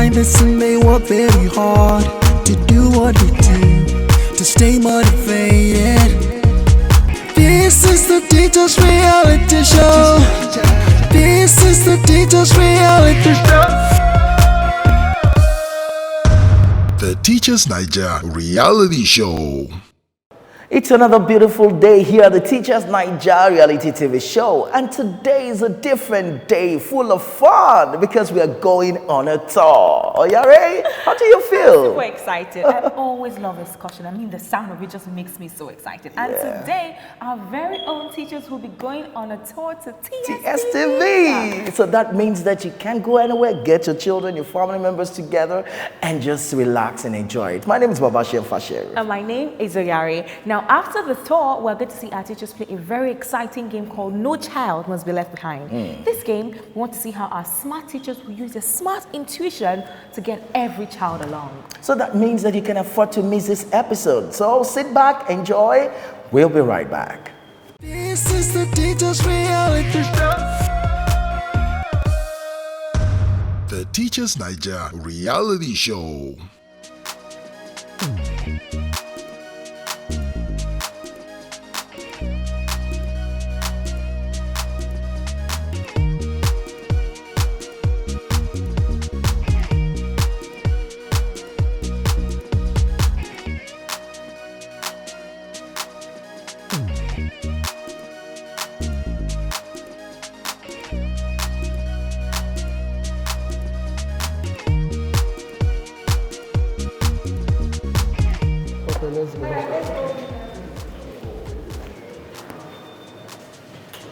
behind the scene, they work very hard to do what they do, to stay motivated. This is the Teachers Reality Show. This is the Teachers Reality Show. The Teachers Naija Reality Show. It's another beautiful day here at the Teachers Naija Reality TV show, and today is a different day full of fun because we are going on a tour. Oh, yeah, Ray? How do you feel? Super excited. I always love excursion. I mean, the sound of it just makes me so excited. And today, our very own teachers will be going on a tour to TSTV. So that means that you can't go anywhere. Get your children, your family members together, and just relax and enjoy it. My name is Babashir Fasher. And my name is Oyari. Now, after the tour, we're going to see our teachers play a very exciting game called No Child Must Be Left Behind. This game, we want to see how our smart teachers will use their smart intuition to get every child along. So that means that you can afford to miss this episode. So sit back, enjoy. We'll be right back. This is the Teachers Reality Show. The Teachers Naija Reality Show.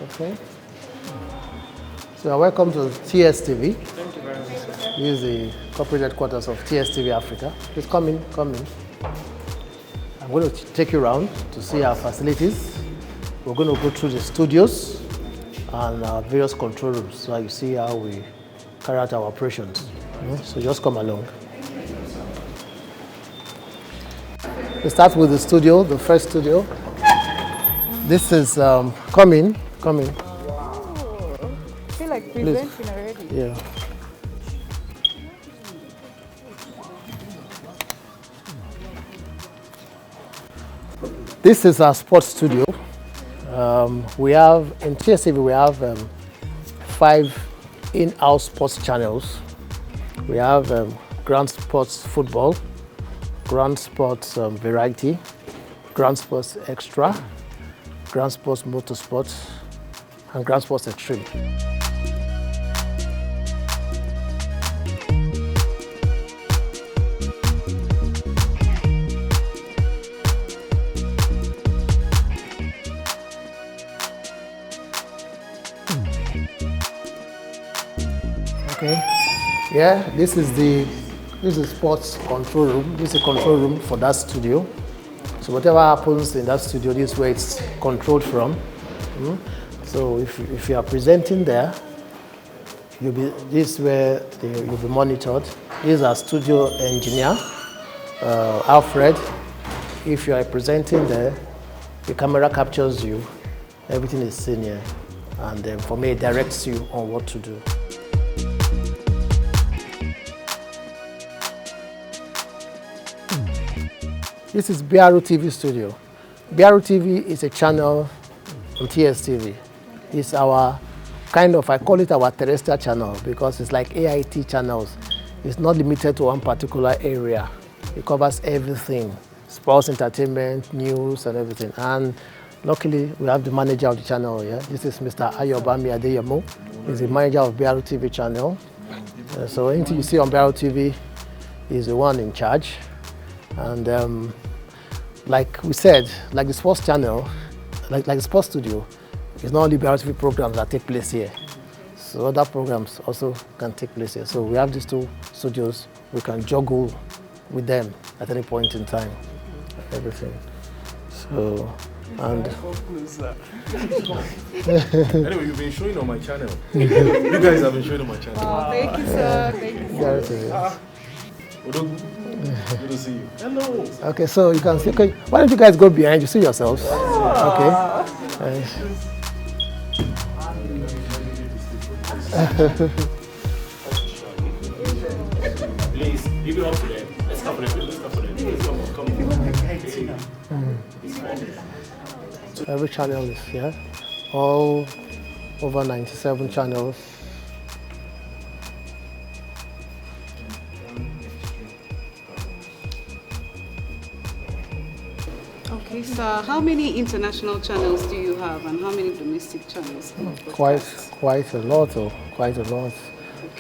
Okay. So welcome to TSTV. Thank you very much, sir. This is the corporate headquarters of TSTV Africa. Please come in, come in. I'm going to take you around to see our facilities. We're going to go through the studios and our various control rooms so you see how we carry out our operations. So just come along. We start with the studio, the first studio. This is, come in. Wow. I feel like presenting already. Yeah. This is our sports studio. We have, in TSTV, we have 5 in-house sports channels. We have Grand Sports Football, Grand Sports Variety, Grand Sports Extra, Grand Sports Motorsport, and Grand Sports Extreme. Okay. Yeah, this is the sports control room. This is a control room for that studio. So whatever happens in that studio, this is where it's controlled from. So if you are presenting there, this is where you'll be monitored. This is our studio engineer, Alfred. If you are presenting there, the camera captures you, everything is seen here, and then for me it directs you on what to do. This is BRU TV studio. BRU TV is a channel on TSTV. It's our kind of, I call it our terrestrial channel because it's like AIT channels. It's not limited to one particular area. It covers everything, sports, entertainment, news, and everything. And luckily, we have the manager of the channel here. This is Mr. Ayobami Adeyemo. He's the manager of BRU TV channel. So anything you see on BRU TV is the one in charge. And like we said, like the sports channel, like the sports studio, it's not only BRU TV programs that take place here. So other programs also can take place here. So we have these 2 studios. We can juggle with them at any point in time. Everything. So, and Anyway, you've been showing on my channel. You guys have been showing on my channel. Oh, thank you, sir. Thank you, sir. Good to see you. Hello. okay, so you can see. Okay, why don't you guys go behind? You see yourselves. Okay. Please, give it up to them. Let's clap for them. Let's clap for them. Please, come on, come on. Every channel is here. All over 97 channels. Okay, so how many international channels do you have and how many domestic channels? Quite a lot, quite a lot.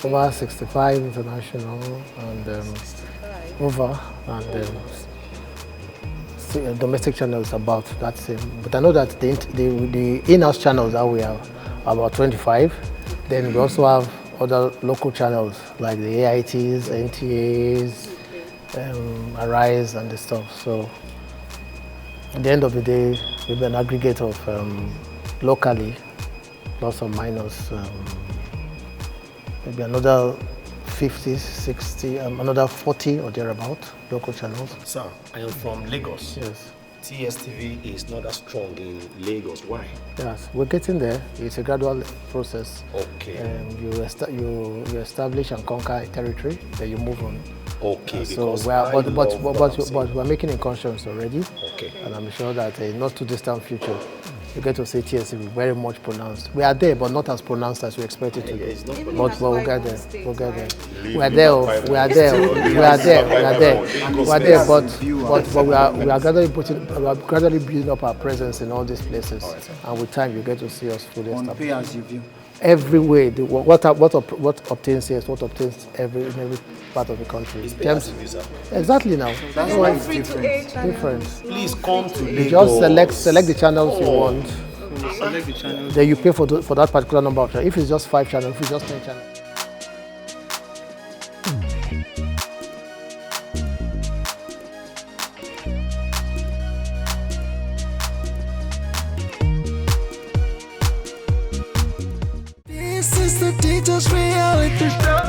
Over 65 international and over and domestic channels about that same. But I know that the in-house channels that we have are about 25. Then we also have other local channels like the AITs, NTAs, Arise and the stuff. So at the end of the day, we've an aggregate of locally, plus or minus maybe another 50, 60, another 40 or thereabout local channels. Sir, I am from Lagos. Yes. TSTV is not as strong in Lagos. Why? Yes, we're getting there. It's a gradual process. Okay. You establish and conquer a territory, then you move on. Okay. So we're making incursions already. Okay. And I'm sure that in not too distant future, you get to see TSTV very much pronounced. We are there, but not as pronounced as we expect it to be. But we'll get there. We'll get there. We are there. We are there. We are there. We are there. We are there. But we are gradually building up our presence in all these places. And with time, you get to see us fully established. Pay as you view. Every way, what obtains here is what obtains in every part of the country. Exactly now. That's why it's different. Different. Please come to Lagos. You just select the channels you want. Select the channel. Then you pay for that particular number of channels. If it's just 5 channels, if it's just 10 channels. This is the Teacher's Reality Show.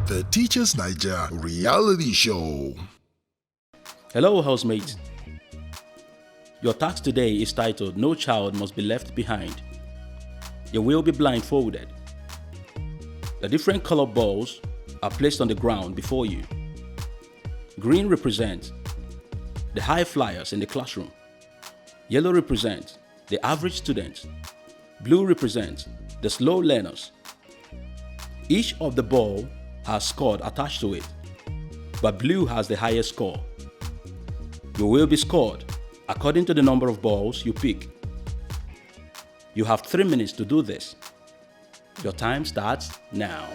The Teachers Naija reality show. Hello, housemates. Your task today is titled No Child Must Be Left Behind. You will be blindfolded. The different colored balls are placed on the ground before you. Green represents the high flyers in the classroom. Yellow represents the average students. Blue represents the slow learners. Each of the ball has scored attached to it, but blue has the highest score. You will be scored according to the number of balls you pick. You have 3 minutes to do this. Your time starts now.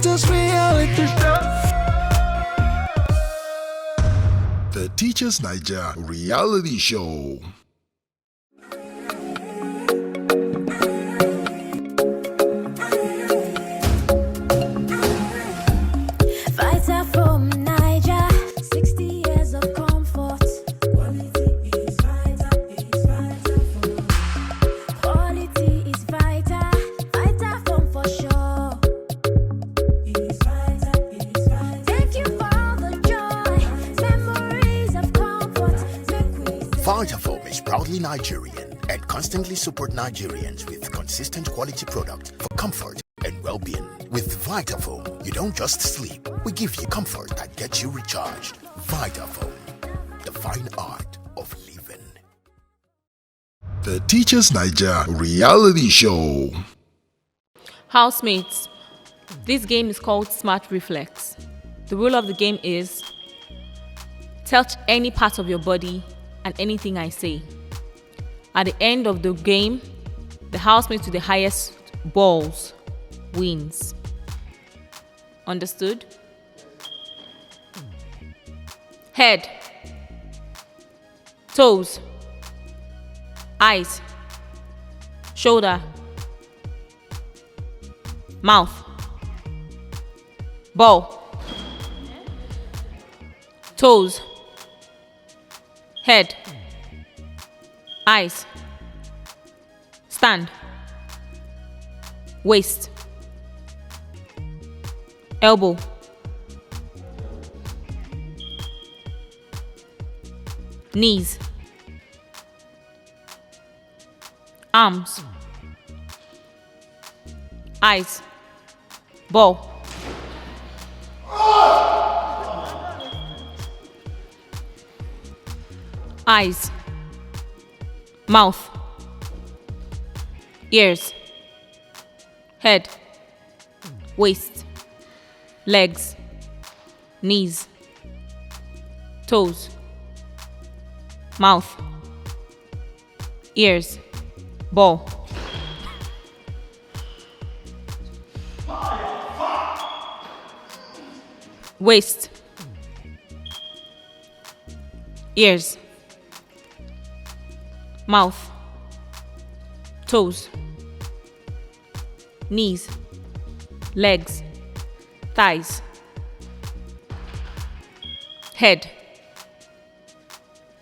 Teachers Reality Show. The Teachers Naija Reality Show. Fighter from Naija, 60 years of comfort. Quality is vital from. Quality is vital, vital from for sure. Is vital. Thank you for all the joy, memories of comfort. Vitafoam is proudly Nigerian and constantly support Nigerians with consistent quality product for comfort and well-being. With Vitafoam, you don't just sleep. We give you comfort that gets you recharged. Vitafoam, the fine art of living. The Teachers Naija Reality Show. Housemates, this game is called Smart Reflex. The rule of the game is touch any part of your body and anything I say. At the end of the game, the housemate with the highest balls wins. Understood? Head, toes, eyes, shoulder, mouth, ball, toes, head, eyes, stand, waist, elbow, knees, arms, eyes, ball, eyes, mouth, ears, head, waist, legs, knees, toes, mouth, ears, ball, waist, ears, mouth, toes, knees, legs, thighs, head,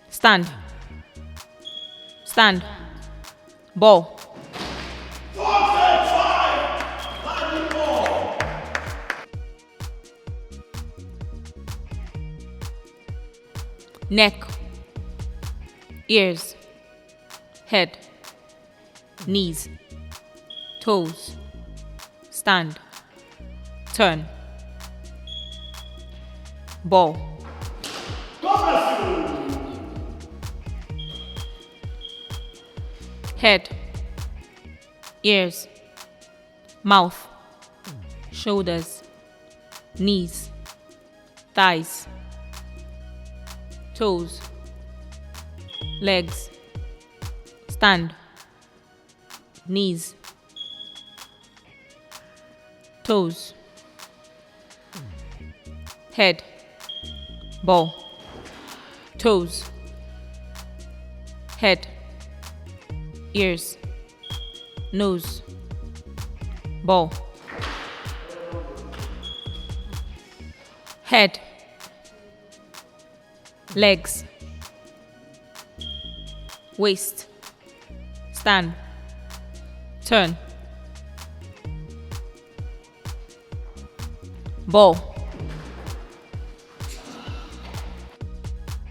stand, ball, neck, ears, head, knees, toes, stand, turn, ball, head, ears, mouth, shoulders, knees, thighs, toes, legs, stand, knees, toes, head, ball, toes, head, ears, nose, ball, head, legs, waist, stand, turn, ball,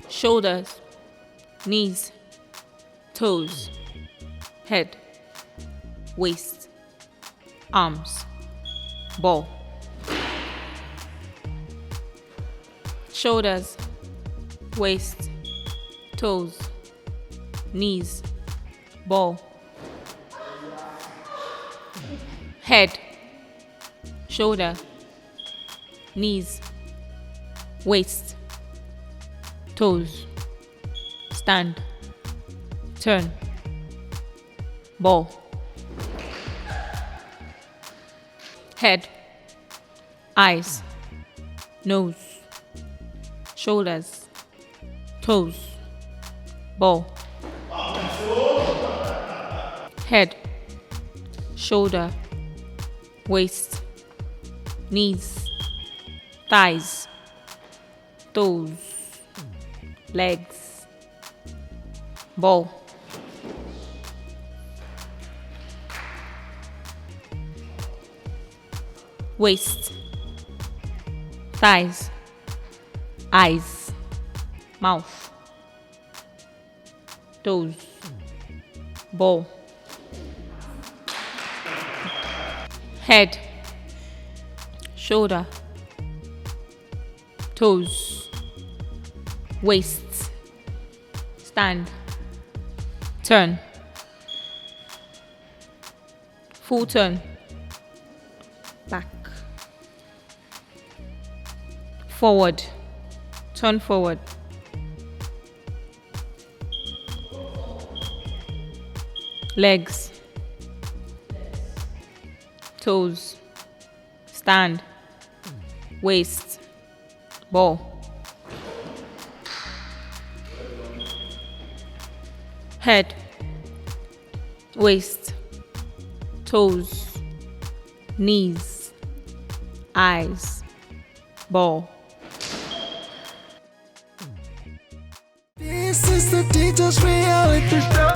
shoulders, knees, toes, head, waist, arms, ball, shoulders, waist, toes, knees, ball, head, shoulder, knees, waist, toes, stand, turn, ball, head, eyes, nose, shoulders, toes, ball, head, shoulder, waist, knees, thighs, toes, legs, ball, waist, thighs, eyes, mouth, toes, ball, head, shoulder, toes, waist, stand, turn, full turn, back, forward, turn forward, legs, toes, stand, waist, ball, head, waist, toes, knees, eyes, ball. This is the teacher's reality show.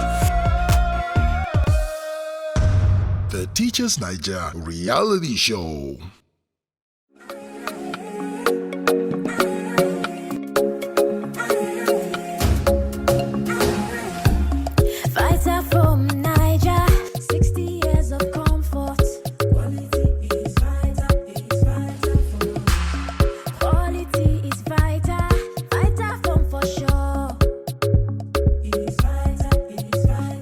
The Teachers Naija reality show. Fighter from Naija, 60 years of comfort. Quality is vital from. Quality is vital, vital from for sure. Is vital.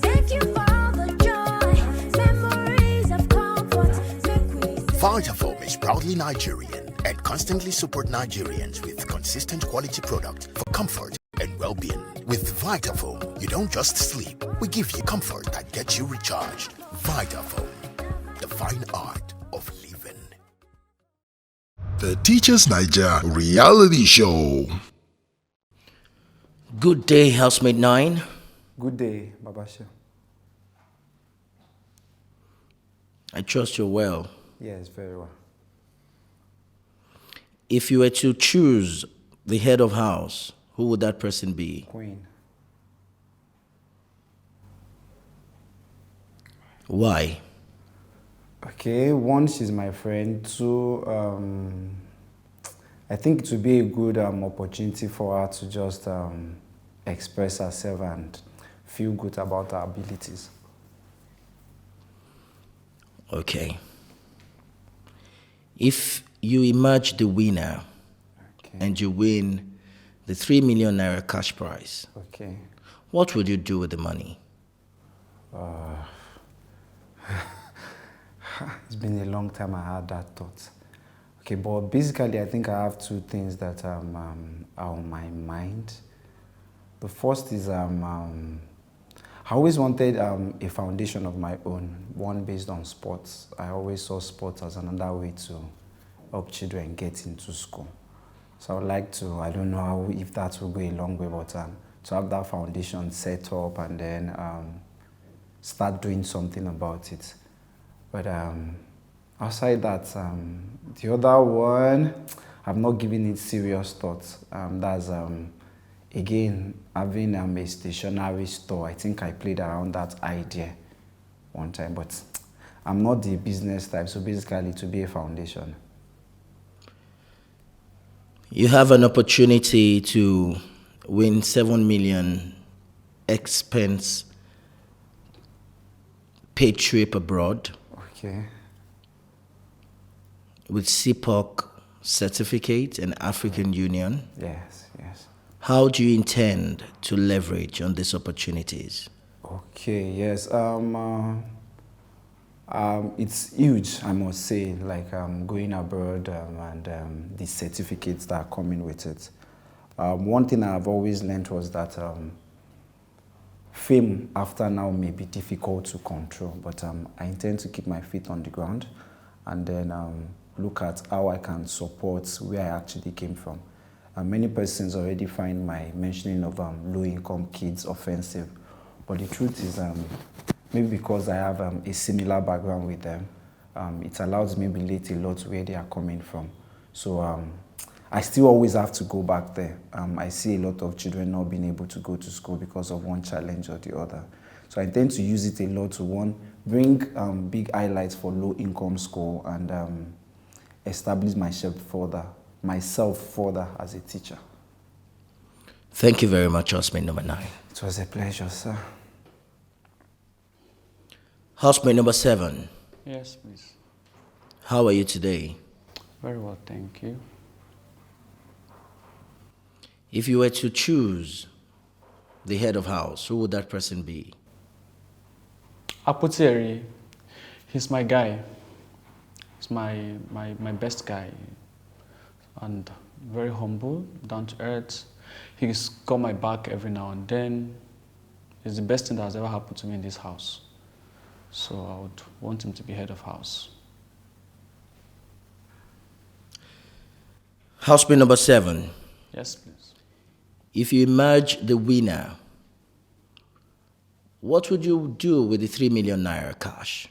Thank you for all the joy, memories of comfort. Vitafoam is proudly Nigerian and constantly support Nigerians with consistent quality product for comfort and well-being. With Vitafoam, you don't just sleep. We give you comfort that gets you recharged. Vitafoam, the fine art of living. The Teachers Naija reality show. Good day, housemate 9. Good day, Babasha. I trust you're well. Yes, very well. If you were to choose the head of house, who would that person be? Queen. Why? Okay, one, she's my friend. Two, I think it would be a good opportunity for her to just express herself and feel good about her abilities. Okay. If you emerge the winner and you win the 3 million naira cash prize, okay, what would you do with the money? It's been a long time I had that thought. Okay, but basically I think I have two things that are on my mind. The first is I always wanted a foundation of my own, one based on sports. I always saw sports as another way to help children get into school. So I would like to, I don't know if that will go a long way, but to have that foundation set up and then start doing something about it. But outside that, the other one, I've not given it serious thought. That's, again, having a stationery store. I think I played around that idea one time, but I'm not the business type, so basically to be a foundation. You have an opportunity to win 7 million expense paid trip abroad. Okay. With CPOC certificate and African Union. Yes, yes. How do you intend to leverage on these opportunities? Okay, yes. It's huge, I must say, like going abroad and the certificates that are coming with it. One thing I've always learned was that fame after now may be difficult to control, but I intend to keep my feet on the ground and then look at how I can support where I actually came from. Many persons already find my mentioning of low-income kids offensive, but the truth is maybe because I have a similar background with them, it allows me to relate a lot where they are coming from. So I still always have to go back there. I see a lot of children not being able to go to school because of one challenge or the other. So I intend to use it a lot to, one, bring big highlights for low-income school and establish myself further as a teacher. Thank you very much, housemate number 9. It was a pleasure, sir. Housemate number 7. Yes, please. How are you today? Very well, thank you. If you were to choose the head of house, who would that person be? Aputeri, he's my guy. He's my best guy. And very humble, down to earth. He's got my back every now and then. It's the best thing that has ever happened to me in this house. So I would want him to be head of house. Housemate number 7. Yes, please. If you emerge the winner, what would you do with the 3 million naira cash?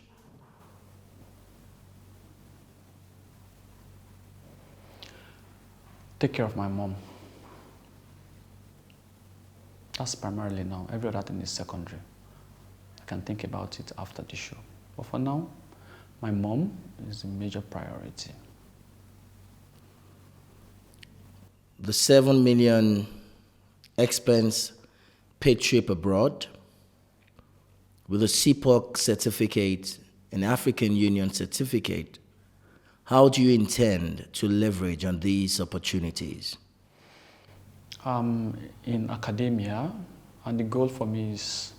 take care of my mom. That's primarily now. Every other thing is secondary. I can think about it after the show. But for now, my mom is a major priority. The 7 million expense paid trip abroad with a CPOC certificate, an African Union certificate. How do you intend to leverage on these opportunities? In academia, and the goal for me is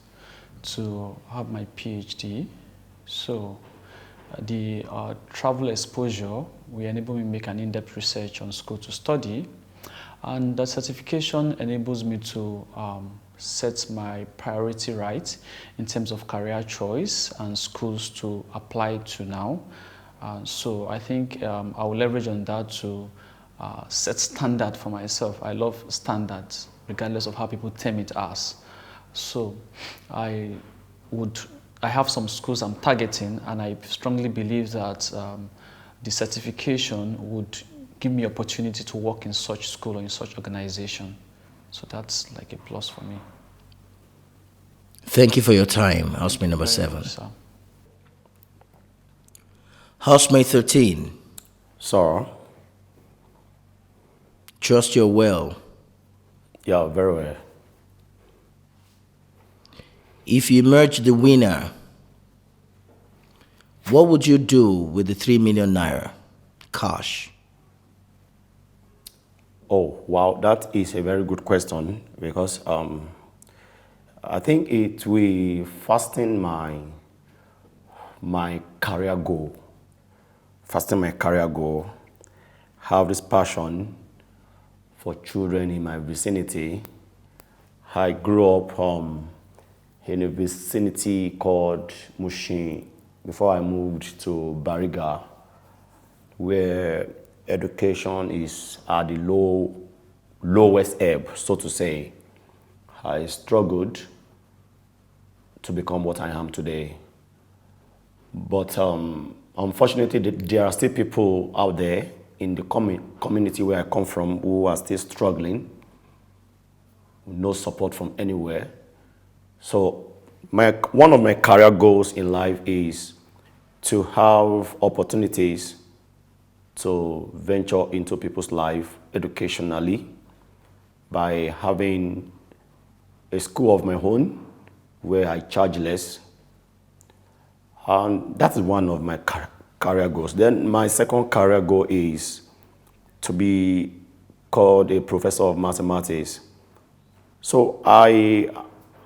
to have my PhD. So the travel exposure will enable me to make an in-depth research on school to study, and the certification enables me to set my priority right in terms of career choice and schools to apply to now. So I think I will leverage on that to set standard for myself. I love standards, regardless of how people term it as. So I have some schools I'm targeting, and I strongly believe that the certification would give me opportunity to work in such school or in such organization. So that's like a plus for me. Thank you for your time, housemate number 7. Housemate 13. Sir. Trust you're well. Yeah, very well. If you emerge the winner, what would you do with the 3 million naira cash? Oh, wow, that is a very good question, because I think it will fasten my career goal. Fasten my career goal. Have this passion for children in my vicinity. I grew up in a vicinity called Mushin before I moved to Bariga, where education is at the lowest ebb, so to say. I struggled to become what I am today. But unfortunately, there are still people out there in the community where I come from who are still struggling, no support from anywhere. So one of my career goals in life is to have opportunities to venture into people's life educationally by having a school of my own where I charge less. And that is one of my career goals. Then my second career goal is to be called a professor of mathematics. So I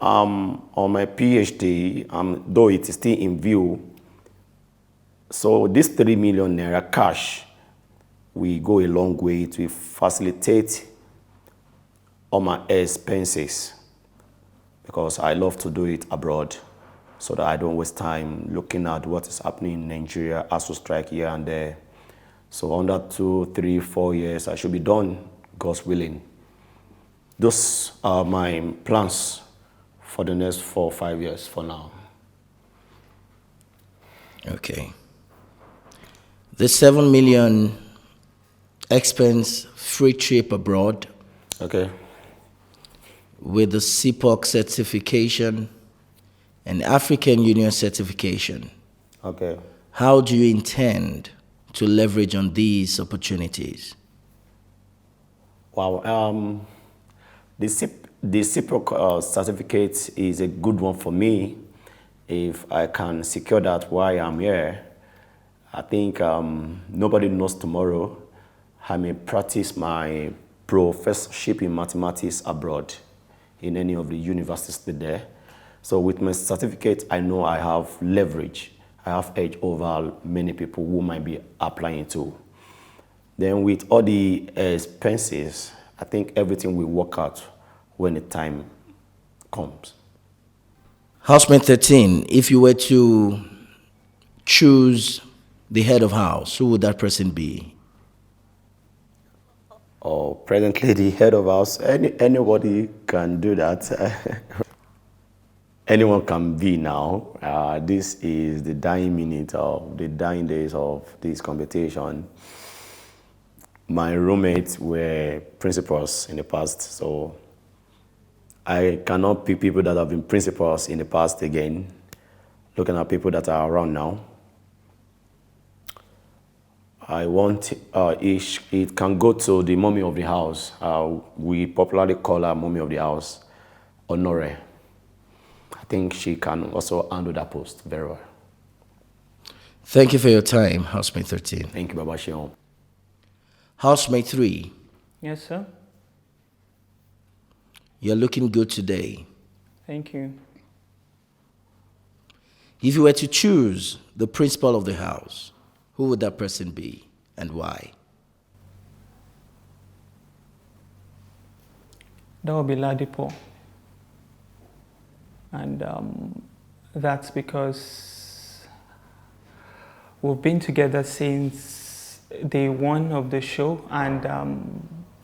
am on my PhD, though it is still in view. So this 3 million naira cash will go a long way to facilitate all my expenses, because I love to do it abroad so that I don't waste time looking at what is happening in Nigeria, ASU strike here and there. So under 2, 3, 4 years, I should be done, God's willing. Those are my plans for the next 4 or 5 years for now. Okay. The 7 million expense free trip abroad. Okay. With the CPOC certification and African Union certification. Okay. How do you intend to leverage on these opportunities? Wow. The CPOC certificate is a good one for me. If I can secure that while I'm here, I think nobody knows tomorrow. I may practice my professorship in mathematics abroad in any of the universities there. So with my certificate, I know I have leverage. I have edge over many people who might be applying to. Then with all the expenses, I think everything will work out when the time comes. Housemate 13, if you were to choose the head of house, who would that person be? Oh, presently the head of house, anybody can do that. Anyone can be now. This is the dying minute of the dying days of this competition. my roommates were principals in the past, so I cannot pick people that have been principals in the past again, looking at people that are around now. I want it can go to the mommy of the house. We popularly call her mommy of the house, Honore. I think she can also handle that post very well. Thank you for your time, housemate 13. Thank you, Baba Shion. Housemate 3, Yes, sir. you're looking good today. Thank you. If you were to choose the principal of the house, who would that person be and why? That would be Ladipo. And that's because we've been together since day one of the show, and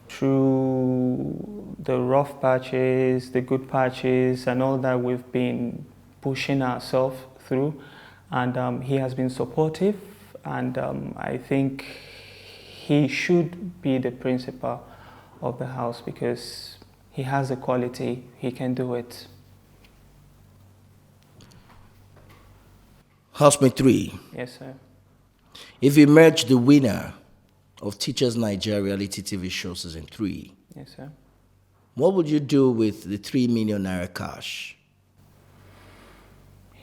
through the rough patches, the good patches, and all that, we've been pushing ourselves through, and he has been supportive, and I think he should be the principal of the house because he has the quality, he can do it. Housemate 3, Yes, sir. if you emerge the winner of Teachers Naija reality TV show season 3, Yes, sir. what would you do with the 3 million naira cash?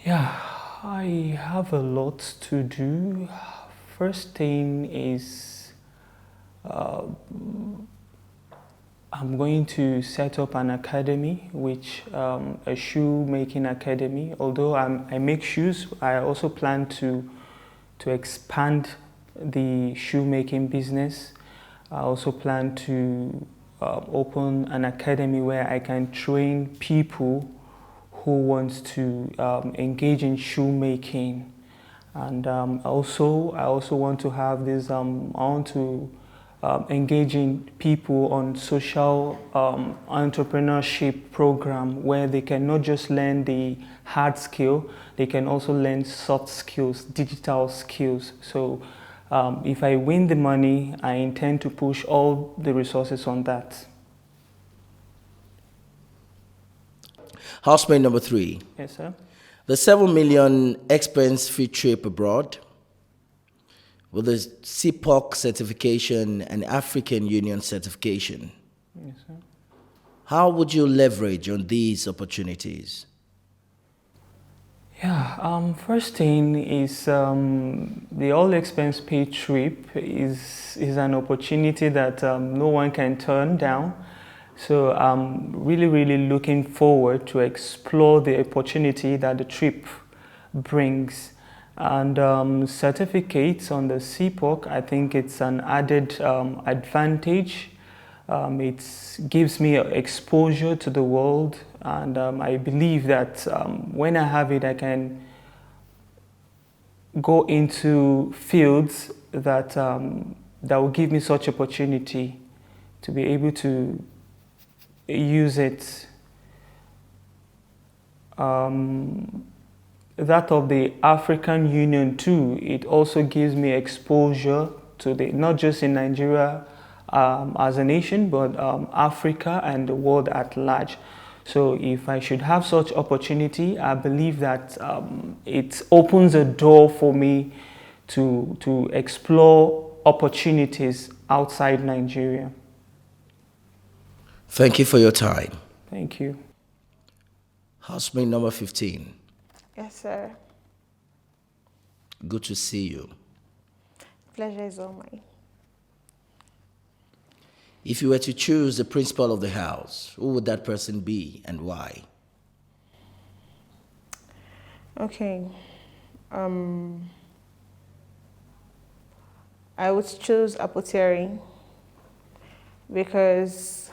Yeah, I have a lot to do. First thing is I'm going to set up an academy, which a shoemaking academy. Although I make shoes, I also plan to expand the shoemaking business. I also plan to open an academy where I can train people who want to engage in shoemaking, and I also want to have this. I want to engaging people on social entrepreneurship program where they can not just learn the hard skill, they can also learn soft skills, digital skills. So if I win the money, I intend to push all the resources on that. Housemate number 3. Yes, sir. The 7 million expense-free trip abroad with the CPOC certification and African Union certification. Yes, sir. How would you leverage on these opportunities? Yeah, first thing is the all expense paid trip is an opportunity that no one can turn down. So I'm really looking forward to explore the opportunity that the trip brings. And certificates on the CPOC, I think it's an added advantage. It gives me exposure to the world, and I believe that when I have it, I can go into fields that that will give me such opportunity to be able to use it. That of the African Union too, it also gives me exposure to the, not just in Nigeria as a nation, but Africa and the world at large. So if I should have such opportunity, I believe that it opens a door for me to explore opportunities outside Nigeria. Thank you for your time. Thank you. Housemate number 15. Yes, sir. Good to see you. Pleasure is all mine. If you were to choose the principal of the house, who would that person be and why? Okay. I would choose Apoteri because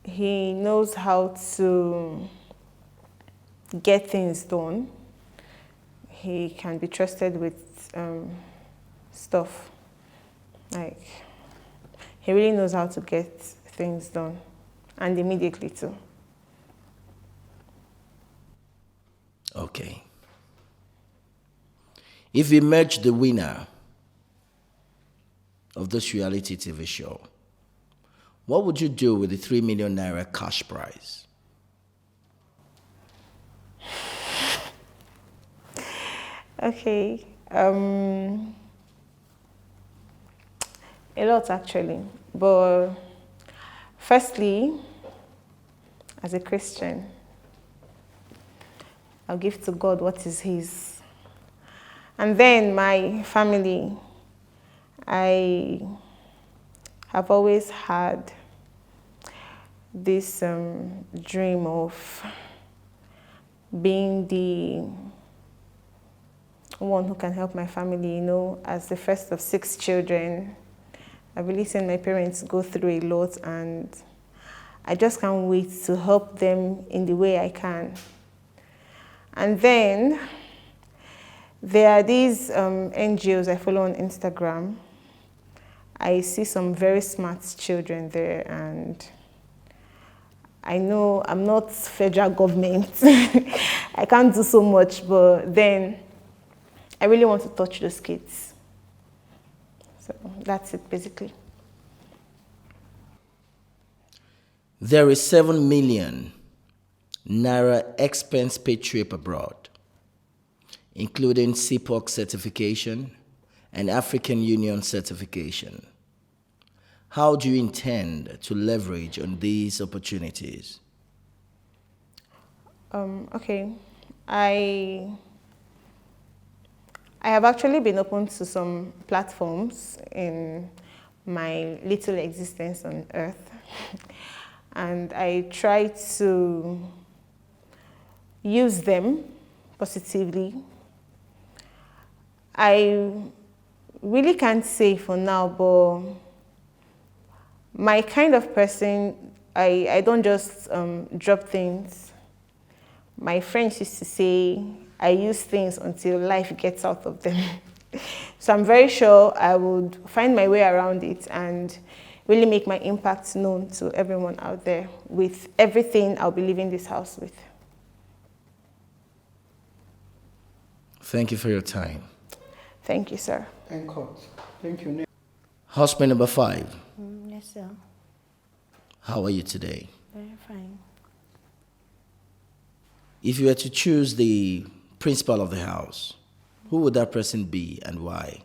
he knows how to get things done. He can be trusted with stuff. Like, he really knows how to get things done, and immediately too. Okay. If we emerge the winner of this reality TV show, what would you do with the 3 million naira cash prize? Okay. A lot actually. But firstly, as a Christian, I'll give to God what is His. And then my family, I have always had this dream of being the one who can help my family, as the first of 6 children. I've really seen my parents go through a lot, and I just can't wait to help them in the way I can. And then there are these NGOs I follow on Instagram. I see some very smart children there, and I know I'm not federal government. I can't do so much, but then I really want to touch those kids. So that's it, basically. There is 7 million naira expense paid trip abroad, including CPOC certification and African Union certification. How do you intend to leverage on these opportunities? Okay. I have actually been open to some platforms in my little existence on earth. And I try to use them positively. I really can't say for now, but my kind of person, I don't just drop things. My friends used to say, I use things until life gets out of them. So I'm very sure I would find my way around it and really make my impact known to everyone out there with everything I'll be leaving this house with. Thank you for your time. Thank you, sir. Thank you. Housemate number 5. Yes, sir. How are you today? Very fine. If you were to choose the principal of the house, who would that person be and why?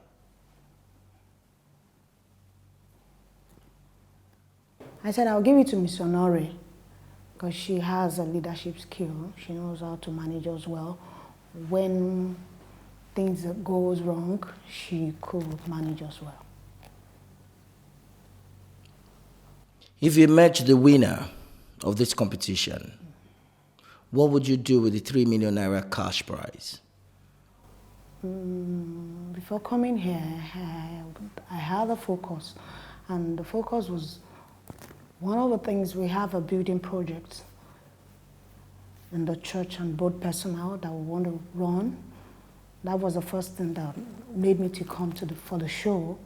I said I'll give it to Miss Honore because she has a leadership skill. She knows how to manage us well. When things goes wrong, she could manage us well. If you emerge the winner of this competition, what would you do with the 3 million naira cash prize? Before coming here, I had a focus, and the focus was one of the things. We have a building project in the church and board personnel that we want to run. That was the first thing that made me to come to for the show,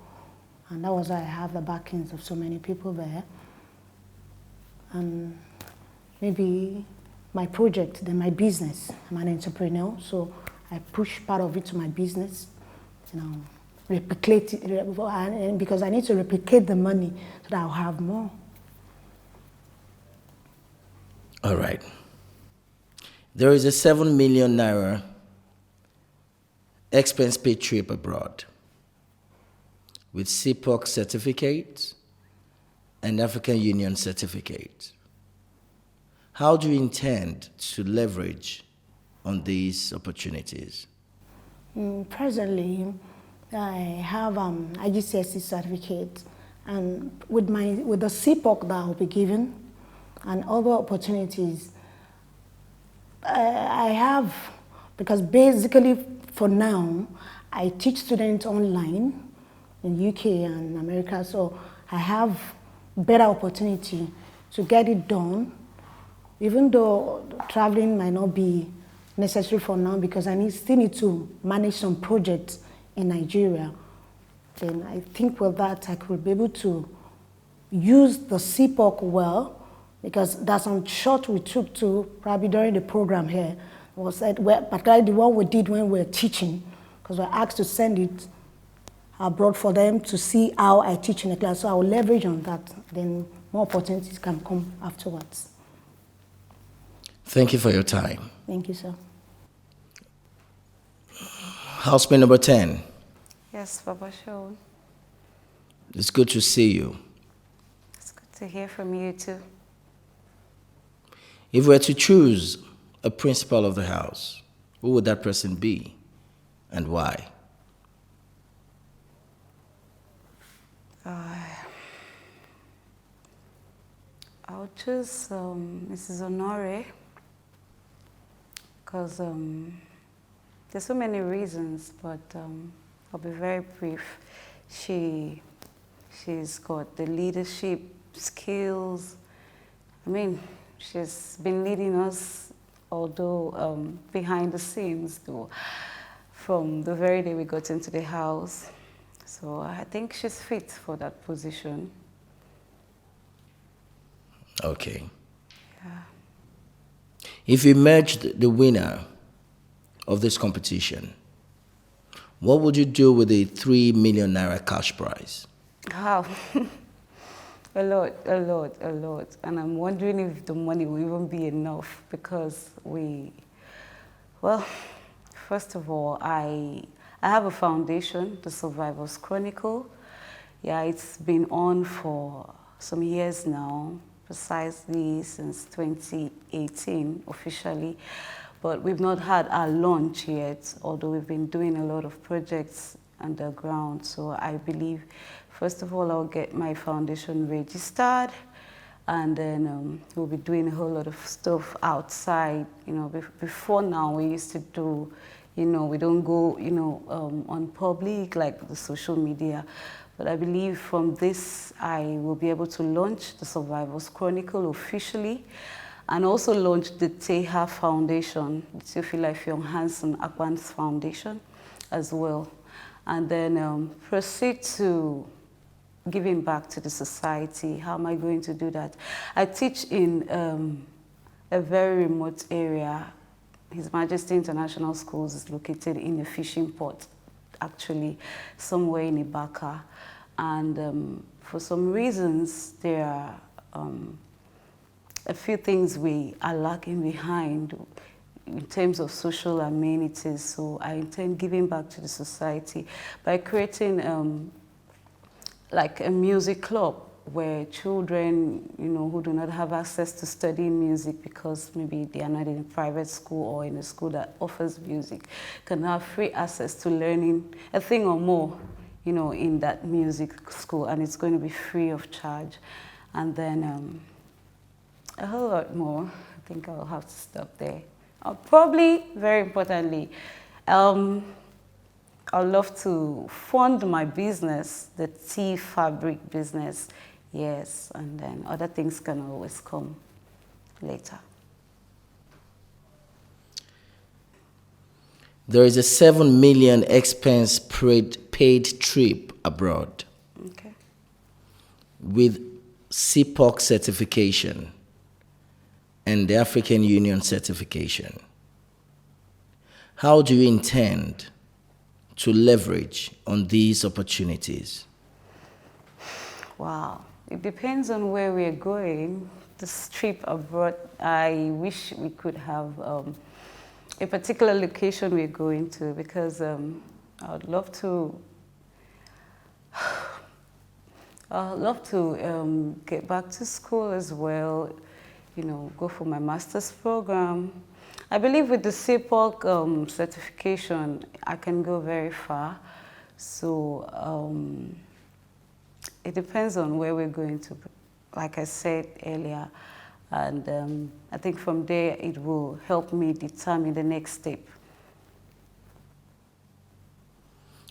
and that was why I have the backings of so many people there. And maybe my project, then my business. I'm an entrepreneur, so I push part of it to my business, replicate it, because I need to replicate the money so that I'll have more. All right. There is a 7 million naira expense paid trip abroad with CPOC certificate and African Union certificate. How do you intend to leverage on these opportunities? Presently, I have IGCSE certificate, and with the CPOC that I'll be given and other opportunities, I have, because basically for now, I teach students online in UK and America, so I have better opportunity to get it done, even though traveling might not be necessary for now because I still need to manage some projects in Nigeria. Then I think with that I could be able to use the CPOC well, because that's some shot we took to probably during the program here, was particularly the one we did when we were teaching, because we were asked to send it abroad for them to see how I teach in the class. So I will leverage on that. Then more opportunities can come afterwards. Thank you for your time. Thank you, sir. Housemate number 10. Yes, Baba Show. It's good to see you. It's good to hear from you too. If we were to choose a principal of the house, who would that person be and why? I'll choose Mrs. Honore because there's so many reasons, but I'll be very brief. She's got the leadership skills. I mean, she's been leading us, although behind the scenes, though, from the very day we got into the house. So I think she's fit for that position. Okay. If you emerged the winner of this competition, what would you do with the 3 million naira cash prize? Wow. A lot. And I'm wondering if the money will even be enough because well, first of all, I have a foundation, the Survivors Chronicle. Yeah, it's been on for some years now, precisely since 2018 officially, but we've not had our launch yet, although we've been doing a lot of projects underground. So I believe, first of all, I'll get my foundation registered, and then we'll be doing a whole lot of stuff outside. You know, before now we used to do, you know, we don't go, you know, on public like the social media. But I believe from this, I will be able to launch the Survivors Chronicle officially, and also launch the Teha Foundation, the Theophila Ifeong Hansen Akwan's Foundation as well. And then proceed to giving back to the society. How am I going to do that? I teach in a very remote area. His Majesty International Schools is located in a fishing port, actually, somewhere in Ibaka. And for some reasons, there are a few things we are lacking behind in terms of social amenities. So I intend giving back to the society by creating like a music club where children, you know, who do not have access to studying music because maybe they are not in a private school or in a school that offers music, can have free access to learning a thing or more, you know, in that music school, and it's going to be free of charge. And then a whole lot more. I think I'll have to stop there. Probably, very importantly, I'd love to fund my business, the tea fabric business, yes, and then other things can always come later. There is a 7 million expense paid trip abroad. Okay. With CPOC certification and the African Union certification. How do you intend to leverage on these opportunities? Wow, it depends on where we're going. This trip abroad, I wish we could have a particular location we're going to, because I would love to get back to school as well, you know, go for my master's program. I believe with the CPOC certification, I can go very far. So it depends on where we're going to, like I said earlier. And I think from there, it will help me determine the next step.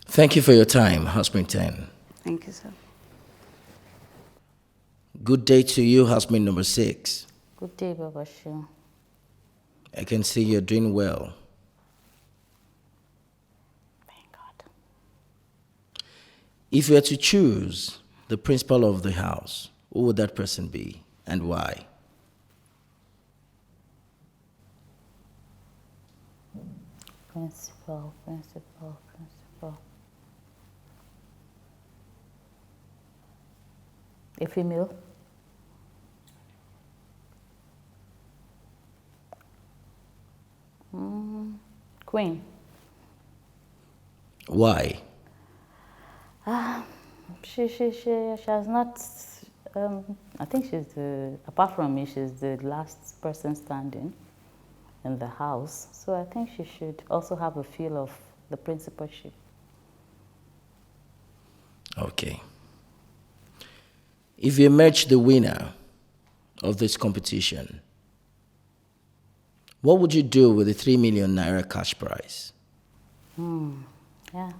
Thank you for your time, Housemate 10. Thank you, sir. Good day to you, housemate number 6. Good day, Baba Shu. I can see you're doing well. Thank God. If you were to choose the principal of the house, who would that person be and why? Principal. A female. Queen. Why? She has not, I think she's the, apart from me, she's the last person standing in the house. So I think she should also have a feel of the principalship. Okay. If you emerge the winner of this competition, what would you do with the 3 million naira cash prize? Yeah.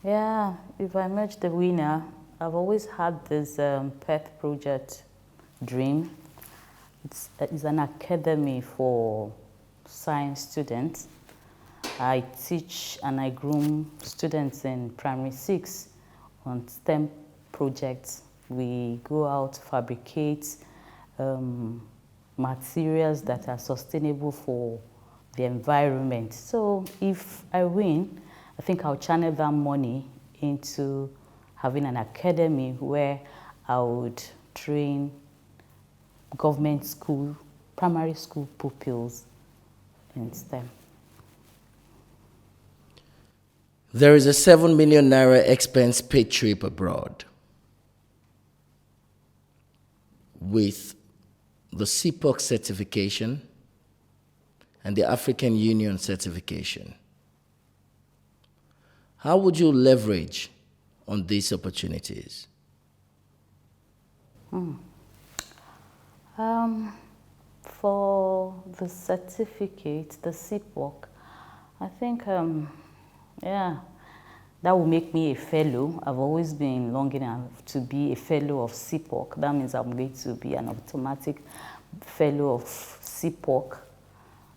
Yeah, if I emerge the winner, I've always had this pet project dream. It's an academy for science students. I teach and I groom students in primary 6 on STEM projects. We go out, fabricate materials that are sustainable for the environment. So if I win, I think I'll channel that money into having an academy where I would train government school, primary school pupils in STEM. There is a 7 million naira expense paid trip abroad with the CPOC certification and the African Union certification. How would you leverage on these opportunities? For the certificate, the CPOC, I think, yeah, that will make me a fellow. I've always been longing enough to be a fellow of CPOC. That means I'm going to be an automatic fellow of CPOC.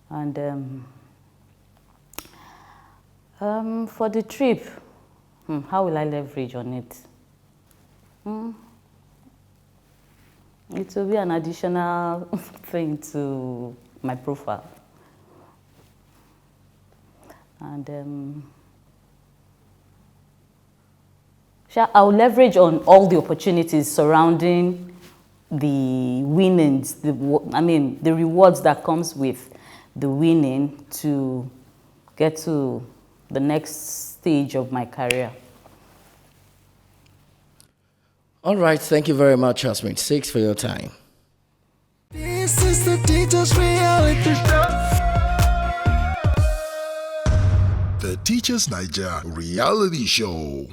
And for the trip, how will I leverage on it? It will be an additional thing to my profile. And I'll leverage on all the opportunities surrounding the winnings, the rewards that comes with the winning to get to the next stage of my career. All right, thank you very much, Housemate 6, for your time. This is the Teachers Reality Show. The Teachers Naija Reality Show.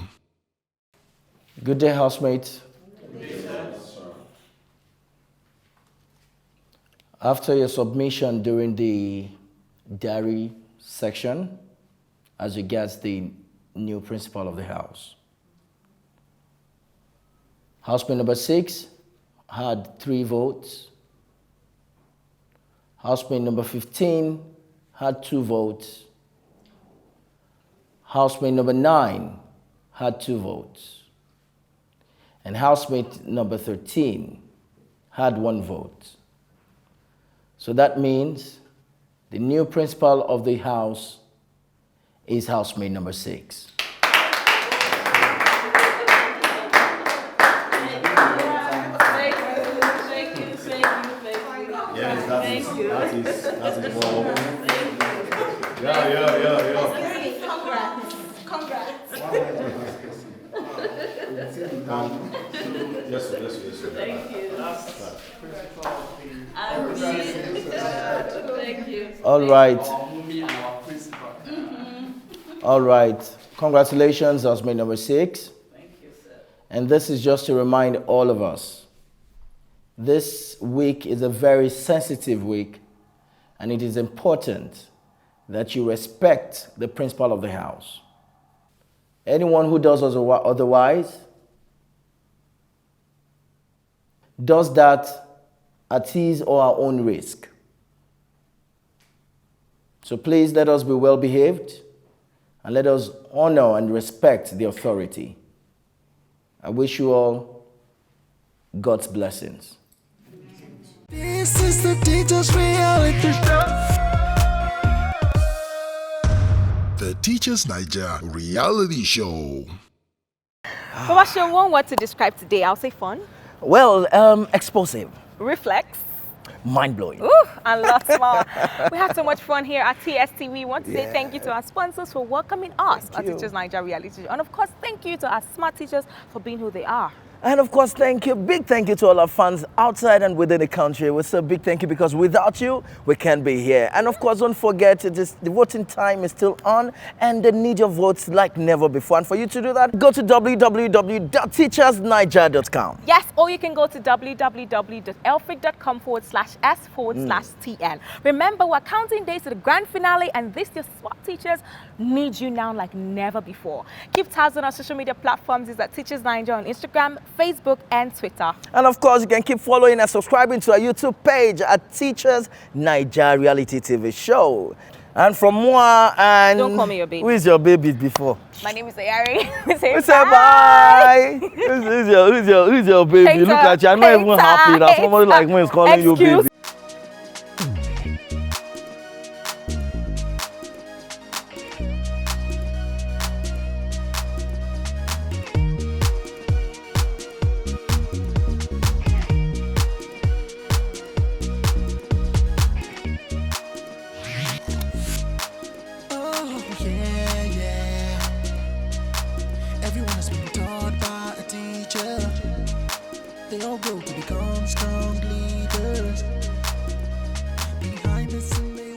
Good day, housemates. After your submission during the diary section, as regards the new principal of the house, housemate number 6 had 3 votes. Housemate number 15 had 2 votes. Housemate number 9 had 2 votes. And housemate number 13 had 1 vote. So that means the new principal of the house is housemate number 6. Yes, that is more. Yeah. Congrats. Yes. Thank you. Thank you. All right. All right. Congratulations, housemate number 6. Thank you, sir. And this is just to remind all of us, this week is a very sensitive week, and it is important that you respect the principal of the house. Anyone who does otherwise does that at his or our own risk. So please let us be well behaved and let us honor and respect the authority. I wish you all God's blessings. This is the Teachers Reality Show. The Teachers Naija Reality Show. Babasho, one word to describe today. I'll say fun. Well, explosive. Reflex. Mind-blowing. Ooh, and lots more. We had so much fun here at TST. We want to say thank you to our sponsors for welcoming us at Teachers Naija Reality Show. And of course, thank you to our smart teachers for being who they are. And of course, big thank you to all our fans outside and within the country. We say a big thank you because without you, we can't be here. And of course, don't forget, the voting time is still on and they need your votes like never before. And for you to do that, go to www.teachersniger.com. Yes, or you can go to www.elfric.com/s/TN. Remember, we're counting days to the grand finale, and this year's smart teachers need you now like never before. Keep tabs on our social media platforms. Is at Teachers Naija on Instagram, Facebook, and Twitter. And of course, you can keep following and subscribing to our YouTube page at Teachers Naija Reality TV Show. And from moi and... Don't call me your baby. Who is your baby before? My name is Ayari. We say bye. Who's your baby? Hater, Look at you. I'm not even happy that somebody like me is calling you baby. Everyone has been taught by a teacher. They all grow to become strong leaders. Behind the scene.